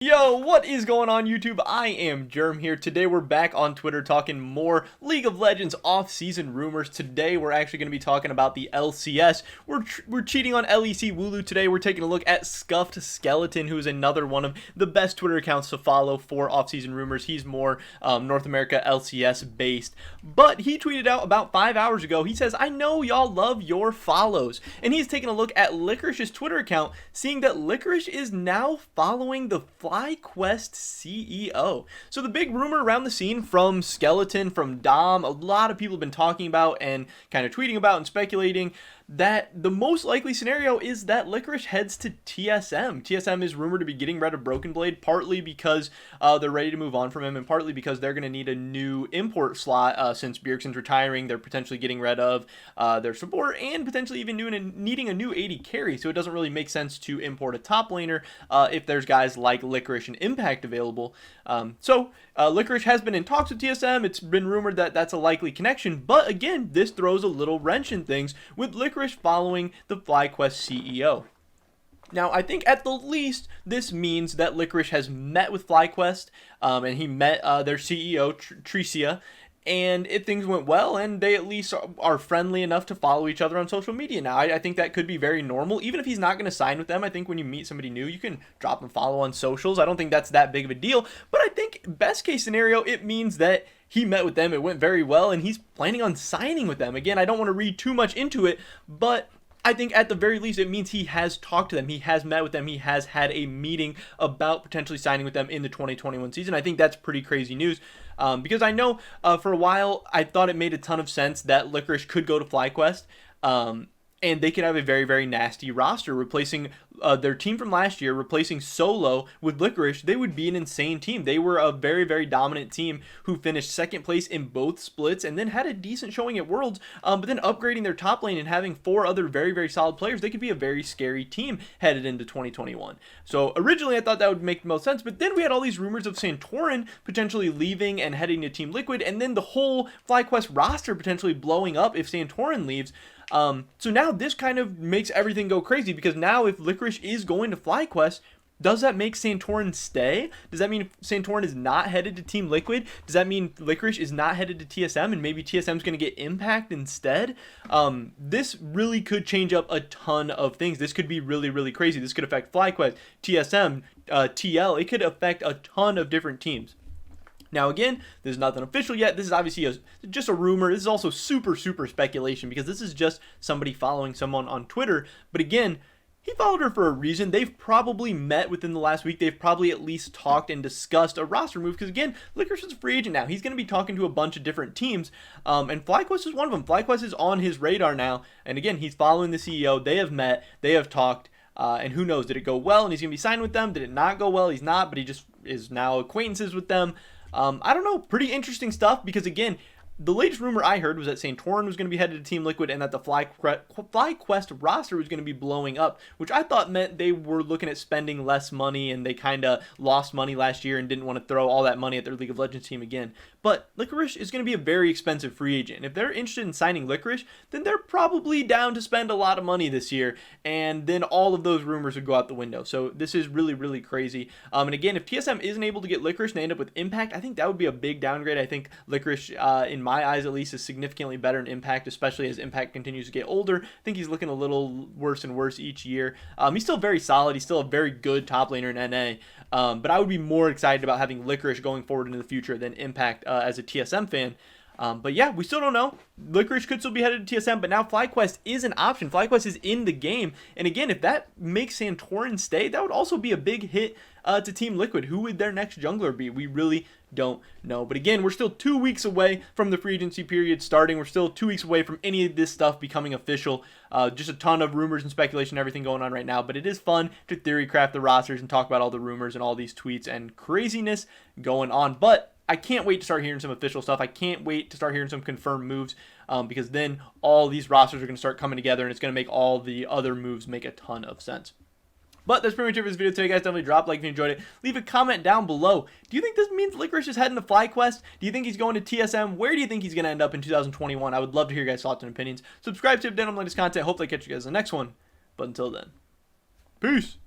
Yo, what is going on YouTube? I am Germ here. Today we're back on Twitter talking more League of Legends off-season rumors. Today we're actually going to be talking about the LCS. We're cheating on LEC Wooloo today. We're taking a look at Scuffed Skeleton, who is another one of the best Twitter accounts to follow for off-season rumors. He's more North America LCS based, but he tweeted out about 5 hours ago. He says, "I know y'all love your follows," and he's taking a look at Licorice's Twitter account, seeing that Licorice is now following the Flyquest CEO. So the big rumor around the scene from Skeleton, from Dom, a lot of people have been talking about and kind of tweeting about and speculating that the most likely scenario is that Licorice heads to TSM. TSM is rumored to be getting rid of Broken Blade, partly because they're ready to move on from him, and partly because they're going to need a new import slot since Bjergsen's retiring. They're potentially getting rid of their support and potentially even needing a new AD carry, so it doesn't really make sense to import a top laner if there's guys like Licorice and Impact available. Licorice has been in talks with TSM. It's been rumored that that's a likely connection, but again, this throws a little wrench in things with Licorice following the Flyquest CEO. Now, I think at the least, this means that Licorice has met with Flyquest, and he met their CEO, Tricia, and if things went well, and they at least are friendly enough to follow each other on social media now. I think that could be very normal. Even if he's not going to sign with them, I think when you meet somebody new, you can drop and follow on socials. I don't think that's that big of a deal, but I think best case scenario, it means that he met with them, it went very well, and he's planning on signing with them. Again, I don't want to read too much into it, but I think at the very least it means he has talked to them, he has met with them, he has had a meeting about potentially signing with them in the 2021 season. I think that's pretty crazy news, because I know for a while I thought it made a ton of sense that Licorice could go to Flyquest, and they could have a very, very nasty roster, replacing their team from last year, replacing Solo with Licorice. They would be an insane team. They were a very, very dominant team who finished second place in both splits and then had a decent showing at Worlds, but then upgrading their top lane and having 4 other very, very solid players, they could be a very scary team headed into 2021. So originally I thought that would make the most sense, but then we had all these rumors of Santorin potentially leaving and heading to Team Liquid, and then the whole Flyquest roster potentially blowing up if Santorin leaves. So now this kind of makes everything go crazy, because now if Licorice is going to Flyquest, does that make Santorin stay? Does that mean Santorin is not headed to Team Liquid? Does that mean Licorice is not headed to TSM and maybe TSM is going to get Impact instead? This really could change up a ton of things. This could be really, really crazy. This could affect Flyquest, TSM, TL. It could affect a ton of different teams. Now again, there's nothing official yet. This is obviously just a rumor. This is also super, super speculation, because this is just somebody following someone on Twitter. But again, he followed her for a reason. They've probably met within the last week. They've probably at least talked and discussed a roster move, because again, Licorice is a free agent now. He's going to be talking to a bunch of different teams, and Flyquest is one of them. Flyquest is on his radar now, and again, he's following the CEO. They have met. They have talked. And who knows, did it go well and he's going to be signed with them? Did it not go well? He's not, but he just is now acquaintances with them. I don't know, pretty interesting stuff, because again, the latest rumor I heard was that Santorin was going to be headed to Team Liquid and that the Flyquest roster was going to be blowing up, which I thought meant they were looking at spending less money, and they kind of lost money last year and didn't want to throw all that money at their League of Legends team again. But Licorice is going to be a very expensive free agent. And if they're interested in signing Licorice, then they're probably down to spend a lot of money this year, and then all of those rumors would go out the window. So this is really, really crazy. And again, if TSM isn't able to get Licorice and they end up with Impact, I think that would be a big downgrade. I think Licorice, in my eyes at least, is significantly better in Impact, especially as Impact continues to get older. I think he's looking a little worse and worse each year. He's still very solid. He's still a very good top laner in NA. But I would be more excited about having Licorice going forward into the future than Impact as a TSM fan. But yeah, we still don't know. Licorice could still be headed to TSM, but now Flyquest is an option. Flyquest is in the game. And again, if that makes Santorin stay, that would also be a big hit to Team Liquid. Who would their next jungler be? We really don't know. But again, we're still 2 weeks away from the free agency period starting. We're still 2 weeks away from any of this stuff becoming official. Just a ton of rumors and speculation, everything going on right now. But it is fun to theory craft the rosters and talk about all the rumors and all these tweets and craziness going on. But I can't wait to start hearing some official stuff. I can't wait to start hearing some confirmed moves, because then all these rosters are going to start coming together, and it's going to make all the other moves make a ton of sense. But that's pretty much it for this video today, guys. Definitely drop a like if you enjoyed it. Leave a comment down below. Do you think this means Licorice is heading to Flyquest? Do you think he's going to TSM? Where do you think he's going to end up in 2021? I would love to hear your guys' thoughts and opinions. Subscribe to the latest content. Hopefully I catch you guys in the next one. But until then, peace.